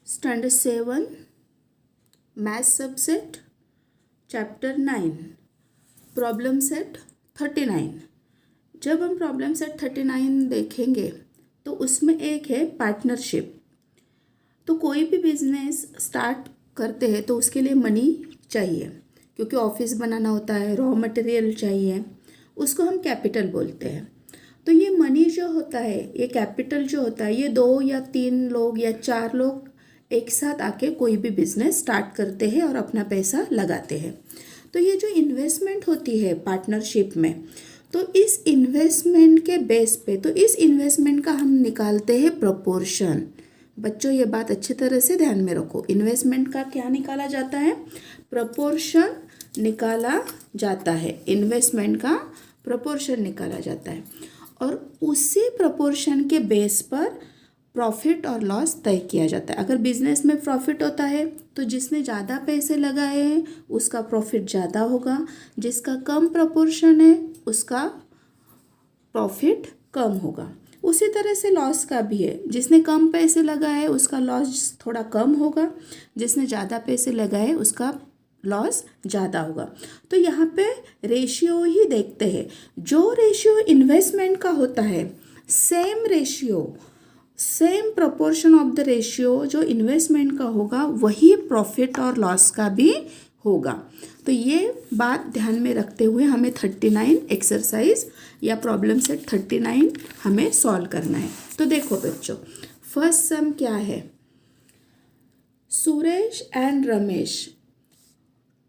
Standard 7 math subset chapter 9 problem set 39। जब हम problem set 39 देखेंगे तो उसमें एक है पार्टनरशिप। तो कोई भी बिजनेस स्टार्ट करते हैं तो उसके लिए मनी चाहिए, क्योंकि ऑफिस बनाना होता है, रॉ मटेरियल चाहिए, उसको हम कैपिटल बोलते हैं। तो ये मनी जो होता है, ये कैपिटल जो होता है, ये 2 या 3 लोग या 4 लोग एक साथ आके कोई भी बिजनेस स्टार्ट करते हैं और अपना पैसा लगाते हैं। तो ये जो इन्वेस्टमेंट होती है पार्टनरशिप में, तो इस इन्वेस्टमेंट के बेस पे, तो इस इन्वेस्टमेंट का हम निकालते हैं प्रोपोर्शन। बच्चों ये बात अच्छी तरह से ध्यान में रखो, इन्वेस्टमेंट का क्या निकाला जाता है? प्रोपोर्शन निकाला जाता है। इन्वेस्टमेंट का प्रोपोर्शन निकाला जाता है और उसी प्रोपोर्शन के बेस पर प्रॉफिट और लॉस तय किया जाता है। अगर बिजनेस में प्रॉफिट होता है तो जिसने ज़्यादा पैसे लगाए हैं उसका प्रॉफिट ज़्यादा होगा, जिसका कम प्रोपोर्शन है उसका प्रॉफिट कम होगा। उसी तरह से लॉस का भी है, जिसने कम पैसे लगाए उसका लॉस थोड़ा कम होगा, जिसने ज़्यादा पैसे लगाए उसका लॉस ज़्यादा होगा। तो यहाँ पे रेशियो ही देखते हैं। जो रेशियो इन्वेस्टमेंट का होता है, same ratio, same proportion of the ratio जो इन्वेस्टमेंट का होगा वही प्रॉफिट और लॉस का भी होगा। तो ये बात ध्यान में रखते हुए हमें 39 एक्सरसाइज या प्रॉब्लम सेट 39 हमें सॉल्व करना है। तो देखो बच्चों, फर्स्ट सम क्या है? Suresh and Ramesh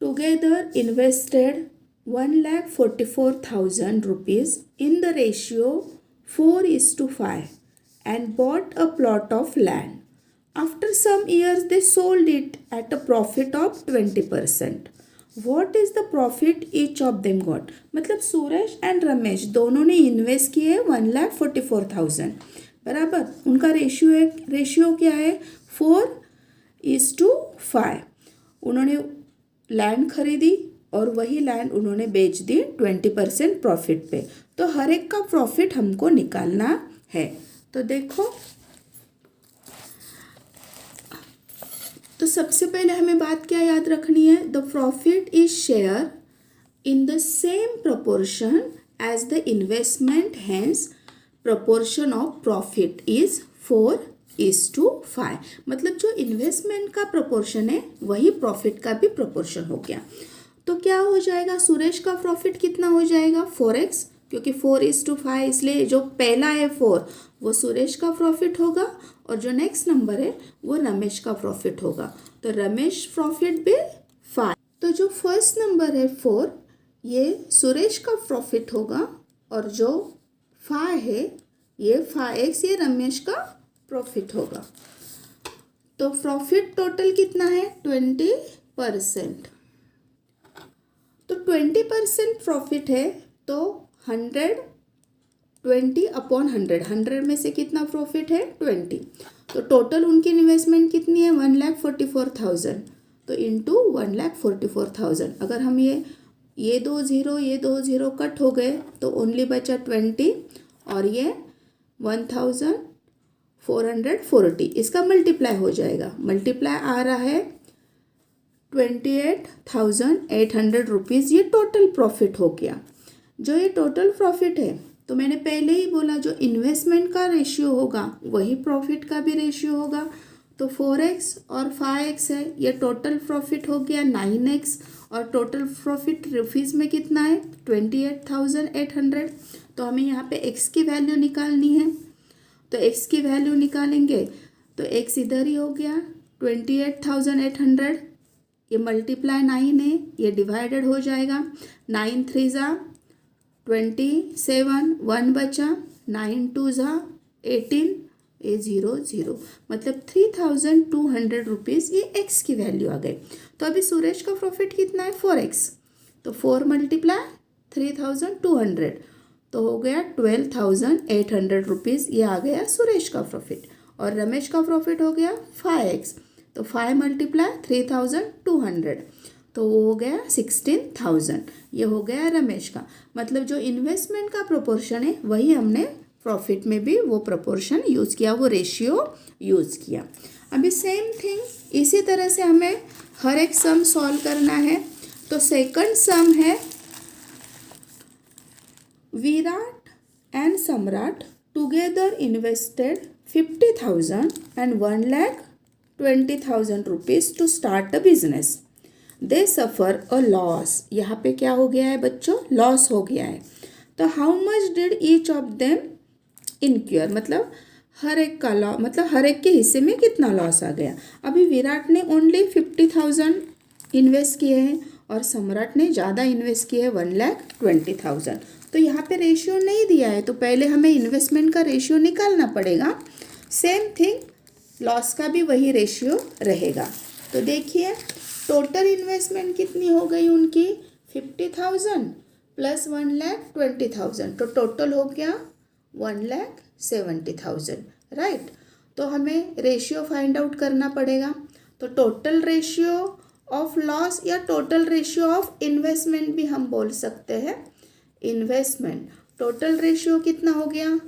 together invested 1,44,000 rupees in the ratio 4:5 and bought a plot of land. After some years, they sold it at a profit of 20%. What is the profit each of them got? मतलब Suresh and Ramesh दोनों ने invest किए 1,44,000, बराबर। उनका ratio क्या है? 4:5। उन्होंने land खरीदी और वही लैंड उन्होंने बेच दी 20% प्रॉफिट पे। तो हर एक का प्रॉफिट हमको निकालना है। तो देखो, तो सबसे पहले हमें बात क्या याद रखनी है? The profit is share in the same proportion as the investment, hence proportion of profit is 4:5। मतलब जो इन्वेस्टमेंट का प्रोपोर्शन है वही प्रॉफिट का भी प्रोपोर्शन हो गया। तो क्या हो जाएगा? सुरेश का प्रॉफिट कितना हो जाएगा? 4x, क्योंकि 4:5, इसलिए जो पहला है 4 वो सुरेश का प्रॉफिट होगा और जो नेक्स्ट नंबर है वो रमेश का प्रॉफिट होगा। तो रमेश प्रॉफिट भी 5। तो जो फर्स्ट नंबर है 4 ये सुरेश का प्रॉफिट होगा और जो 5 है ये 5x ये रमेश का प्रॉफिट होगा। तो प्रॉफिट टोटल कितना है? 20%। तो 20% प्रॉफिट है तो 120/100, 100 में से कितना प्रॉफिट है? 20। तो टोटल उनकी इन्वेस्टमेंट कितनी है? 1,44,000। तो इंटू 1,44,000। अगर हम ये दो जीरो कट हो गए तो ओनली बचा 20 और ये 1,440। इसका मल्टीप्लाई हो जाएगा। मल्टीप्लाई आ रहा है 28,800 रुपीज़। ये टोटल प्रॉफिट हो गया। जो ये टोटल प्रॉफिट है, तो मैंने पहले ही बोला जो इन्वेस्टमेंट का रेशियो होगा वही प्रॉफिट का भी रेशियो होगा। तो 4x और 5x है, ये टोटल प्रॉफिट हो गया 9x। और टोटल प्रॉफिट रुपीज़ में कितना है? 28,800। तो हमें यहाँ पे x की वैल्यू निकालनी है। तो x की वैल्यू निकालेंगे तो x इधर ही हो गया 28,800। ये मल्टीप्लाई 9 है, ये डिवाइडेड हो जाएगा। 9 3 ज़ा 27, 1 बचा, 9 2 ज़ा 18, ये 0 0। मतलब 3,200 रुपीज़ ये x की वैल्यू आ गई। तो अभी सुरेश का प्रॉफिट कितना है? 4x। तो 4 × 3,200 तो हो गया 12,800 रुपीज़। ये आ गया सुरेश का प्रॉफिट। और रमेश का प्रॉफिट हो गया 5x। तो 5 × 3,200 तो वो हो गया 16,000। ये हो गया रमेश का। मतलब जो इन्वेस्टमेंट का प्रोपोर्शन है वही हमने प्रॉफिट में भी वो प्रपोर्शन यूज़ किया, वो रेशियो यूज़ किया। अभी सेम थिंग इसी तरह से हमें हर एक सम सॉल्व करना है। तो सेकंड सम है Virat and Samrat together invested 50,000 and 1,20,000 rupees to start the business. They suffer a loss. यहाँ पे क्या हो गया है बच्चों? लॉस हो गया है। तो how much did each of them incur, मतलब हर एक का लॉस, मतलब हर एक के हिस्से में कितना लॉस आ गया। अभी विराट ने ओनली 50,000 इन्वेस्ट किए हैं और सम्राट ने ज़्यादा इन्वेस्ट किए हैं 1,20,000। तो यहाँ पे रेशियो नहीं दिया है, तो पहले हमें इन्वेस्टमेंट का रेशियो निकालना पड़ेगा। सेम थिंग लॉस का भी वही रेशियो रहेगा। तो देखिए टोटल इन्वेस्टमेंट कितनी हो गई उनकी? 50,000 प्लस 1,20,000, तो टोटल हो गया 1,70,000, राइट। तो हमें रेशियो फाइंड आउट करना पड़ेगा। तो टोटल रेशियो ऑफ लॉस या टोटल रेशियो ऑफ इन्वेस्टमेंट भी हम बोल सकते हैं। इन्वेस्टमेंट टोटल रेशियो कितना हो गया?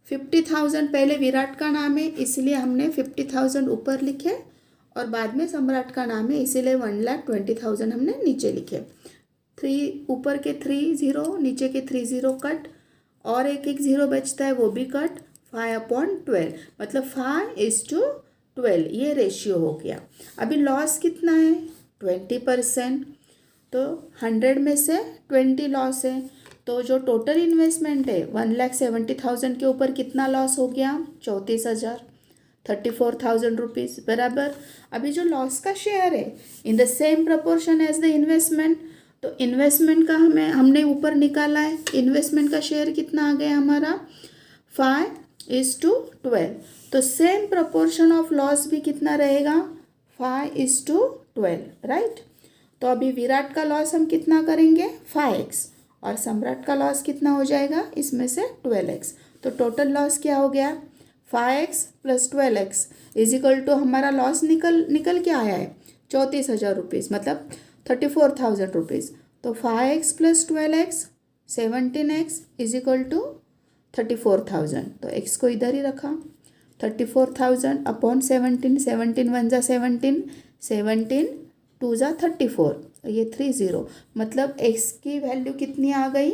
50,000 पहले विराट का नाम है इसलिए हमने 50,000 ऊपर लिखे और बाद में सम्राट का नाम है इसीलिए 1,20,000 हमने नीचे लिखे। 3 ऊपर के 3 0, नीचे के 3 0 कट और एक 0 बचता है वो भी कट। 5/12 मतलब 5:12 ये रेशियो हो गया। अभी लॉस कितना है? 20%। तो 100 में से 20 लॉस है, तो जो टोटल इन्वेस्टमेंट है 1,70,000 के ऊपर कितना लॉस हो गया? 34,000, 34,000 रुपीज़ बराबर। अभी जो लॉस का शेयर है in the same proportion as the investment, तो इन्वेस्टमेंट का हमने ऊपर निकाला है। इन्वेस्टमेंट का शेयर कितना आ गया हमारा? 5:12। तो सेम प्रपोर्शन ऑफ लॉस भी कितना रहेगा? 5:12, राइट। तो अभी विराट का लॉस हम कितना करेंगे? 5x और सम्राट का लॉस कितना हो जाएगा इसमें से? 12x। तो टोटल लॉस क्या हो गया? 5x plus 12x is equal to हमारा लॉस निकल के आया है 34,000 रुपीज़, मतलब 34,000 रुपीज़। तो 5x plus 12x 17x is equal to 34,000। तो x को इधर ही रखा। 34,000 अपॉन 17, 17 1 जा 17, 17 2 जा 34, ये 30, मतलब x की वैल्यू कितनी आ गई?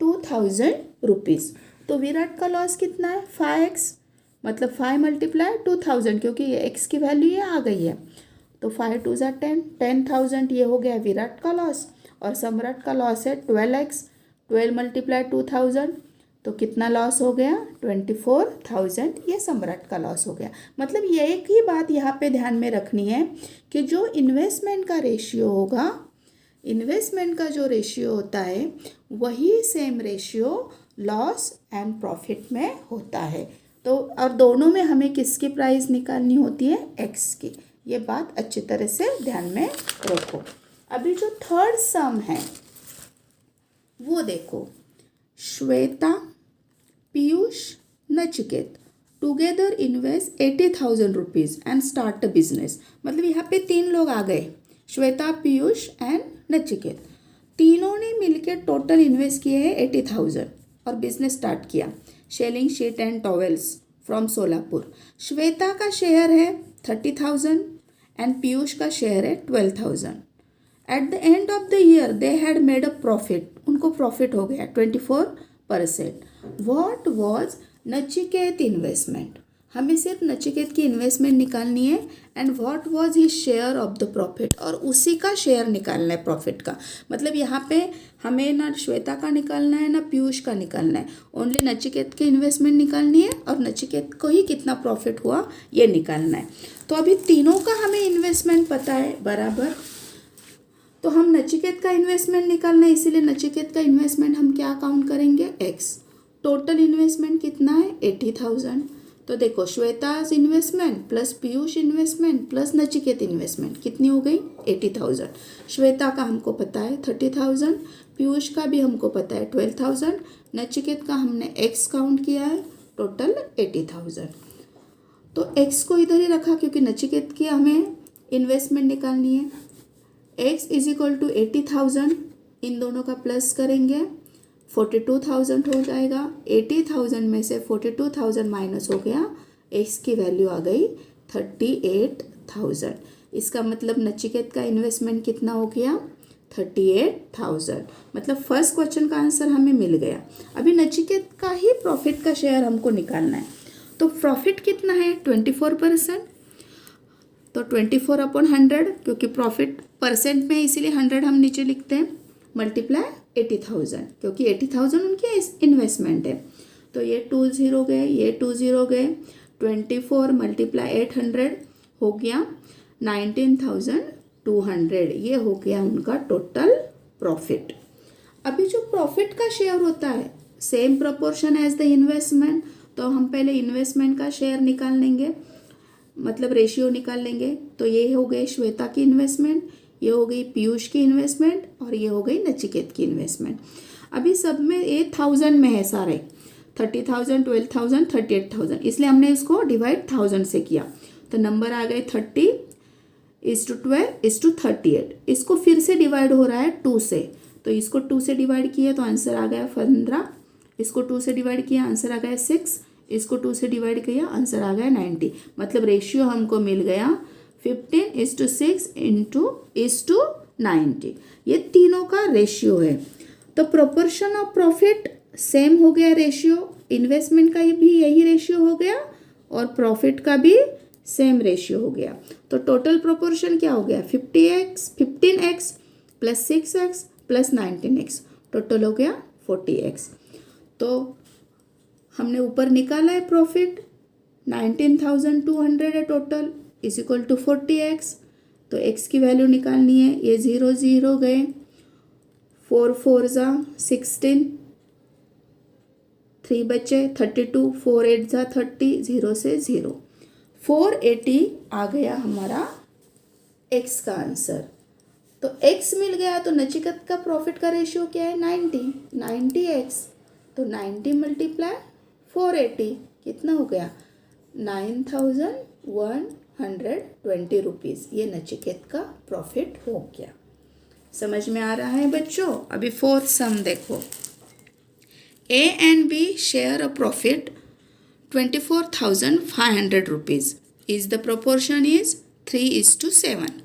2,000 रुपीज़। तो विराट का लॉस कितना है? 5x, मतलब 5 × 2,000 क्योंकि ये x की वैल्यू ये आ गई है। तो 5 2 जा 10, 10,000 ये हो गया विराट का लॉस और सम्राट का लॉस है 12x, 12 × 2,000 तो कितना लॉस हो गया? 24,000 ये सम्राट का लॉस हो गया। मतलब ये एक ही बात यहाँ पे ध्यान में रखनी है कि जो इन्वेस्टमेंट का रेशियो होगा, इन्वेस्टमेंट का जो रेशियो होता है वही same ratio loss and profit में होता है। तो और दोनों में हमें किसकी प्राइस निकालनी होती है? x की। ये बात अच्छी तरह से ध्यान में रखो। अभी जो थर्ड सम है वो देखो, Shweta, Piyush, Nachiket together invest 80,000 rupees and start a business. मतलब यहाँ पे 3 लोग आ गए, श्वेता, पीयूष एंड नचिकेत। तीनों ने मिलकर टोटल इन्वेस्ट किए हैं 80,000 और बिजनेस स्टार्ट किया, shelling sheet and towels from Solapur. Shweta का शेयर है 30,000 एंड पीयूष का शेयर है 12,000। At the end of the year they had made a profit, उनको प्रॉफिट हो गया 24%। What was Nachiket investment? हमें सिर्फ नचिकेत की इन्वेस्टमेंट निकालनी है and what was his share of the profit, और उसी का शेयर निकालना है प्रॉफिट का। मतलब यहाँ पे हमें ना श्वेता का निकालना है ना पीयूष का निकालना है, ओनली नचिकेत की इन्वेस्टमेंट निकालनी है और नचिकेत को ही कितना प्रॉफिट हुआ ये निकालना है। तो अभी तीनों का हमें इन्वेस्टमेंट पता है बराबर, तो हम नचिकेत का इन्वेस्टमेंट निकालना है इसीलिए नचिकेत का इन्वेस्टमेंट हम क्या काउंट करेंगे? x। टोटल इन्वेस्टमेंट कितना है? 80,000। तो देखो Shweta's investment plus Piyush investment plus Nachiket investment कितनी हो गई? 80,000। श्वेता का हमको पता है 30,000, पीयूष का भी हमको पता है 12,000, नचिकेत का हमने x काउंट किया है टोटल 80,000। तो x को इधर ही रखा क्योंकि नचिकेत की हमें इन्वेस्टमेंट निकालनी है। x इज इक्वल टू 80,000, इन दोनों का प्लस करेंगे 42,000 हो जाएगा। 80,000 में से 42,000 माइनस हो गया, एक्स की वैल्यू आ गई 38,000। इसका मतलब नचिकेत का इन्वेस्टमेंट कितना हो गया? 38,000। मतलब फर्स्ट क्वेश्चन का आंसर हमें मिल गया। अभी नचिकेत का ही प्रॉफिट का शेयर हमको निकालना है। तो प्रॉफिट कितना है? 24%। तो 24/100, क्योंकि प्रॉफिट परसेंट में इसीलिए 100 हम नीचे लिखते हैं, मल्टीप्लाई 80,000, क्योंकि 80,000 उनके इन्वेस्टमेंट है। तो ये 2 0 गए, ये 2 0 गए। 24 मल्टीप्लाई 800 हो गया 19,200। ये हो गया उनका टोटल प्रॉफिट। अभी जो प्रॉफिट का शेयर होता है same proportion as the investment, तो हम पहले इन्वेस्टमेंट का शेयर निकाल लेंगे, मतलब रेशियो निकाल लेंगे। तो ये हो गए श्वेता की इन्वेस्टमेंट, ये हो गई पीयूष की इन्वेस्टमेंट, और ये हो गई नचिकेत की इन्वेस्टमेंट। अभी सब में 8,000 में है सारे, 30,000, 12,000, 38,000, इसलिए हमने इसको डिवाइड 1000 से किया। तो नंबर आ गए 30:12:38। इसको फिर से डिवाइड हो रहा है 2 से, तो इसको 2 से डिवाइड किया तो आंसर आ गया 15। इसको 2 से डिवाइड किया, आंसर आ गया 6। इसको 2 से डिवाइड किया, आंसर आ गया 90। मतलब रेशियो हमको मिल गया 15:6 * 90। ये तीनों का रेशियो है। तो प्रोपोर्शन ऑफ प्रॉफिट सेम हो गया रेशियो, इन्वेस्टमेंट का भी यही रेशियो हो गया और प्रॉफिट का भी सेम रेशियो हो गया। तो टोटल प्रोपोर्शन क्या हो गया? 15x plus 6x plus 19x, total हो गया 40x। तो हमने ऊपर निकाला है प्रॉफिट 19,200 है total, is equal to 40x। तो x की वैल्यू निकालनी है, ये 0 0 गए, 4 4 ज़ा 16, 3 बचे 32, 4 8 ज़ा 30, 0 से 0, 480 आ गया हमारा x का आंसर। तो x मिल गया, तो नचिकेत का प्रॉफिट का रेशियो क्या है? 90x। तो 90 मल्टीप्लाई 480 कितना हो गया? 9,120 रुपीज़। ये नचिकेत का प्रॉफिट हो गया। समझ में आ रहा है बच्चों? अभी फोर्थ सम देखो। A and B share a profit 24,500 rupees. Is the proportion is 3:7.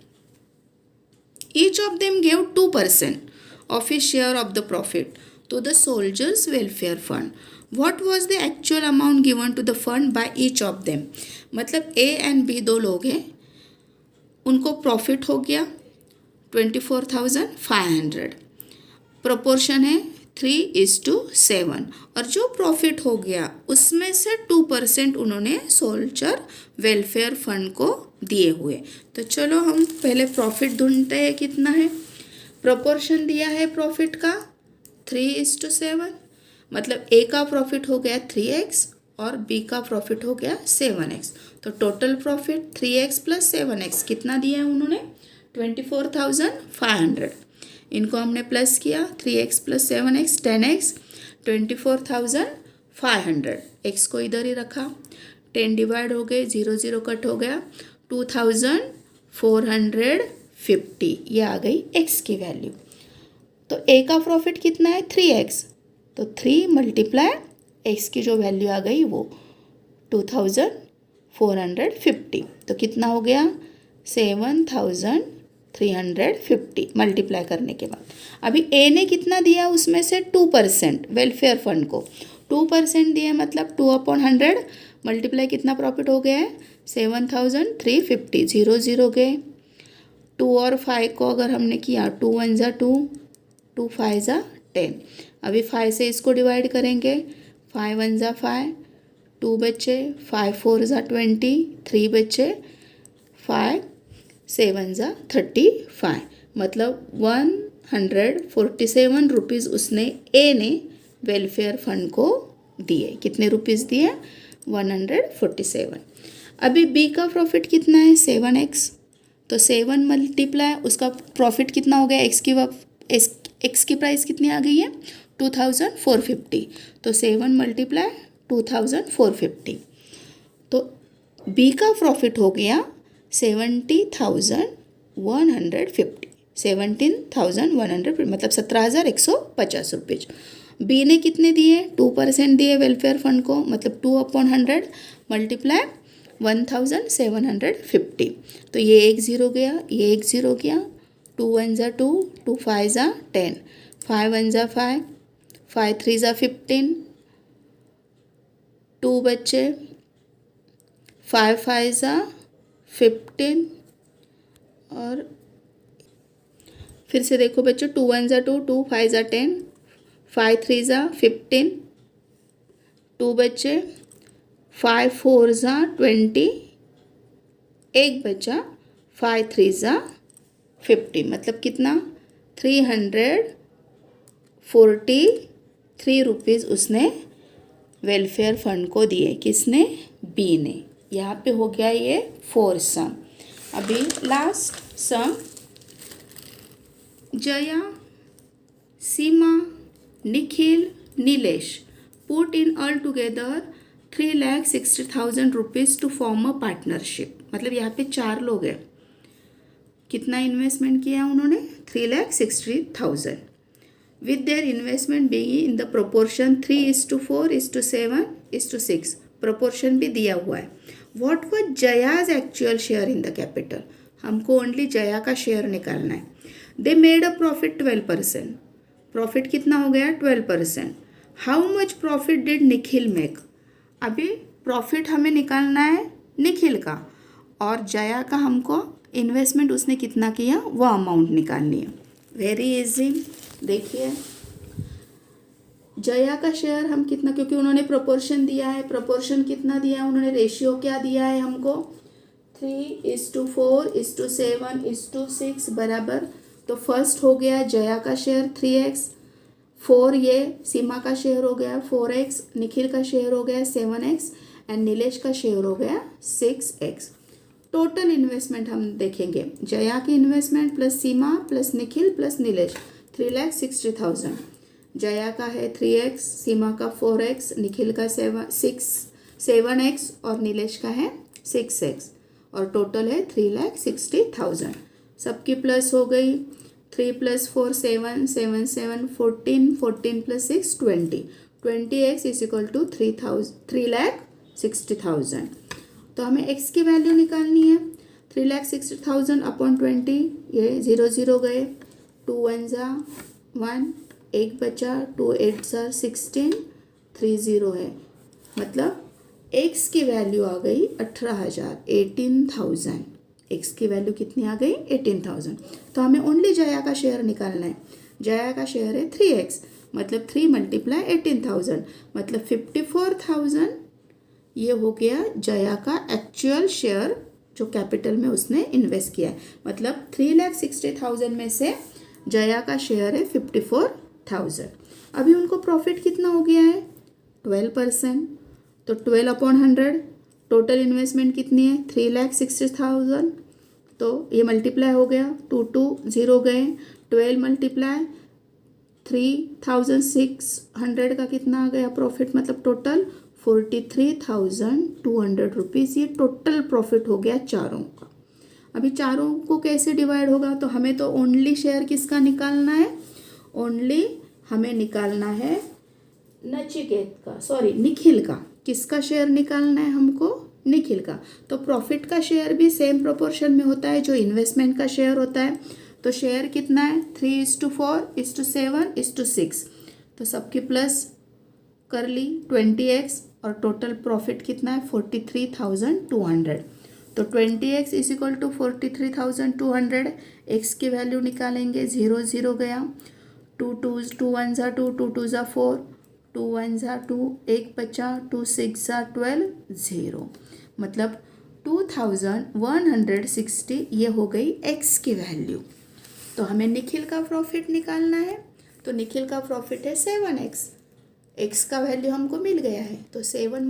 Each of them gave 2% of his share of the profit to the soldiers' welfare fund. What was the actual amount given to the fund by each of them? मतलब A and B दो लोग हैं, उनको profit हो गया 24,500, proportion है 3:7, और जो प्रॉफिट हो गया उसमें से 2% उन्होंने सोल्जर वेलफेयर फंड को दिए हुए। तो चलो हम पहले प्रॉफिट ढूंढते हैं कितना है। प्रोपोर्शन दिया है प्रॉफिट का 3:7, मतलब A का प्रॉफिट हो गया 3x और B का प्रॉफिट हो गया 7x। तो total profit 3x plus 7x कितना दिया है उन्होंने? 24,500। इनको हमने प्लस किया, 3x plus 7x 10x, 24,500। x को इधर ही रखा, 10 डिवाइड हो गए, 0 0 कट हो गया, 2,450। ये आ गई x की वैल्यू। तो A का प्रॉफिट कितना है? 3x। तो 3 मल्टीप्लाई x की जो वैल्यू आ गई वो 2,450। तो कितना हो गया? 7,350 मल्टीप्लाई करने के बाद। अभी A ने कितना दिया? उसमें से 2% वेलफेयर फंड को 2% दिया, मतलब 2/100 मल्टीप्लाई कितना प्रॉफिट हो गया है? 7,350। 0 0 गए, 2 और 5 को अगर हमने किया 2 1 ज़ा 2, 2 5 ज़ा 10। अभी 5 से इसको डिवाइड करेंगे, 5 1 ज़ा 5, 2 बचे, 5 4 ज़ा 20, 3 बचे, 5 7 ज़ा 35, मतलब 147 रुपीज़ उसने A ने वेलफेयर फंड को दिए। कितने रुपीज़ दिए? 147। अभी B का प्रॉफिट कितना है? 7x। तो 7 मल्टीप्लाई उसका प्रॉफिट कितना हो गया? एक्स की प्राइस कितनी आ गई है? 2,450। तो 7 मल्टीप्लाई 2,450। तो B का प्रॉफिट हो गया 17,150, 17,150, मतलब 17,150 रुपीज़। बी ने कितने दिए, 2% दिए वेलफेयर फंड को, मतलब 2/100 मल्टीप्लाई 1750। तो ये एक ज़ीरो गया, ये एक ज़ीरो गया, 2 1 ज़ा 2, 2 5 ज़ा 10, 5 1 ज़ा 5, 5 3 ज़ा 15, 2 बच्चे, 5 5 ज़ा 15, और फिर से देखो बच्चों, 2 1 ज़ा 2, 2 5 ज़ा 10, 5 3 ज़ा 15, 2 बच्चे, 5 4 ज़ा 20, एक बचा, 5 3 ज़ा 50, मतलब कितना, 343 रुपीज़ उसने वेलफेयर फंड को दिए। किसने, बी ने। यहाँ पे हो गया ये 4 सम। अभी last sum, Jaya, Seema, Nikhil, Nilesh put in all together 3,60,000 rupees to form a partnership. मतलब यहाँ पे 4 लोग हैं, कितना इन्वेस्टमेंट किया उन्होंने, 3,60,000, with their investment being in the proportion 3:4:7:6, proportion भी दिया हुआ है। What was Jaya's actual share in the capital, हमको ओनली जया का शेयर निकालना है। They made a profit 12%, profit कितना हो गया, 12%। How much profit did Nikhil make, अभी प्रॉफिट हमें निकालना है निखिल का, और जया का हमको इन्वेस्टमेंट उसने कितना किया वो अमाउंट निकालनी है। वेरी इजी, देखिए जया का शेयर हम कितना, क्योंकि उन्होंने प्रोपोर्शन दिया है, प्रोपोर्शन कितना दिया है उन्होंने, रेशियो क्या दिया है हमको, 3:4:7:6 बराबर। तो फर्स्ट हो गया जया का शेयर 3x, 4 ये सीमा का शेयर हो गया 4x, निखिल का शेयर हो गया 7x, एंड नीलेश का शेयर हो गया 6x। टोटल इन्वेस्टमेंट हम देखेंगे, जया की इन्वेस्टमेंट प्लस सीमा प्लस निखिल प्लस नीलेश 3,60,000। जया का है 3x, सीमा का 4x, निखिल का 7x और नीलेश का है 6x, और टोटल है 3,60,000। सबकी प्लस हो गई, 3 + 4 7, 7 7 14, 14 + 6 20, 20x = 3,60,000। तो हमें x की वैल्यू निकालनी है, 3,60,000 अपॉन 20, ये 0 0 गए, 2 1 ज़ा 1, एक बचा, 2 8 ज़ा 16, 3 0 है, मतलब x की वैल्यू आ गई 18,000, 18,000। x की वैल्यू कितनी आ गई, 18,000। तो हमें ओनली जया का शेयर निकालना है। जया का शेयर है 3x, मतलब 3 × 18,000, मतलब 54,000। ये हो गया जया का एक्चुअल शेयर जो कैपिटल में उसने इन्वेस्ट किया है। मतलब 3,60,000 में से जया का शेयर है 54,000। अभी उनको प्रॉफिट कितना हो गया है, 12%। तो 12/100, टोटल इन्वेस्टमेंट कितनी है, 3,60,000। तो ये मल्टीप्लाई हो गया, 2 2 0 गए, 12 × 3,600 का कितना आ गया प्रॉफिट, मतलब टोटल 43,200 रुपीज़। ये टोटल प्रॉफिट हो गया चारों का। अभी चारों को कैसे डिवाइड होगा, तो हमें तो ओनली शेयर किसका निकालना है, ओनली हमें निकालना है नचिकेत का, सॉरी निखिल का। किसका शेयर निकालना है हमको, निखिल का। तो प्रॉफिट का शेयर भी सेम प्रोपोर्शन में होता है जो इन्वेस्टमेंट का शेयर होता है। तो शेयर कितना है, 3:4:7:6। तो सबकी प्लस कर ली 20x, और टोटल प्रॉफिट कितना है 43,200। तो 20x = 43,200। x की वैल्यू निकालेंगे, 0 0 गया, 2 1 ज़ा 2, 2 2 ज़ा 4, 2 1 ज़ा 2, एक बचा, 2 6 ज़ा 12, 0, मतलब 2,160। ये हो गई x की वैल्यू। तो हमें निखिल का प्रॉफिट निकालना है। तो निखिल का प्रॉफिट है 7x, x का वैल्यू हमको मिल गया है। तो 7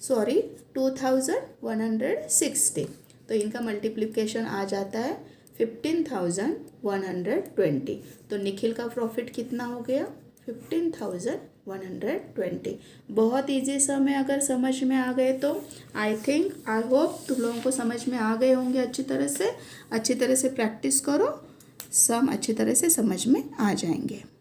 × 2,160। तो इनका मल्टीप्लिकेशन आ जाता है 15,120। तो निखिल का प्रॉफिट कितना हो गया, 15,120। बहुत इजी सम है, अगर समझ में आ गए तो आई होप तुम लोगों को समझ में आ गए होंगे। अच्छी तरह से प्रैक्टिस करो, सम अच्छी तरह से समझ में आ जाएंगे।